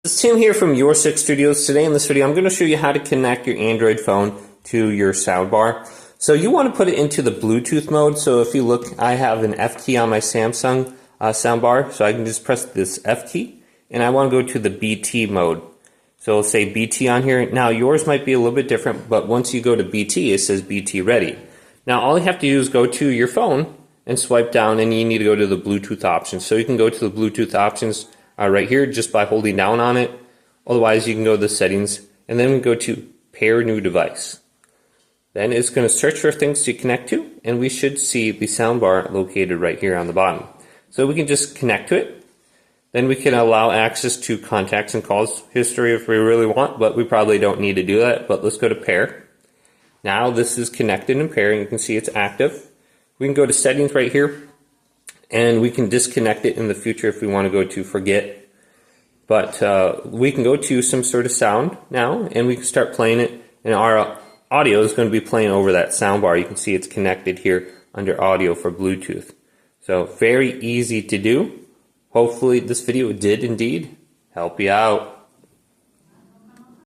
It's Tim here from Your Six Studios. Today in this video, I'm going to show you how to connect your Android phone to your soundbar. So you want to put it into the Bluetooth mode. So if you look, I have an F key on my Samsung soundbar, so I can just press this F key, and I want to go to the BT mode. So it'll say BT on here. Now yours might be a little bit different, but once you go to BT, it says BT ready. Now all you have to do is go to your phone and swipe down, and you need to go to the Bluetooth options. So you can go to the Bluetooth options right here just by holding down on it. Otherwise, you can go to the settings and then go to pair new device. Then it's going to search for things to connect to, and we should see the soundbar located right here on the bottom. So we can just connect to it. Then we can allow access to contacts and calls history if we really want, but we probably don't need to do that. But let's go to pair. Now this is connected in pair, and you can see it's active. We can go to settings right here, and we can disconnect it in the future if we want to go to forget. But we can go to some sort of sound now, and we can start playing it, and our audio is going to be playing over that soundbar. You can see it's connected here under audio for Bluetooth. So very easy to do. Hopefully this video did indeed help you out.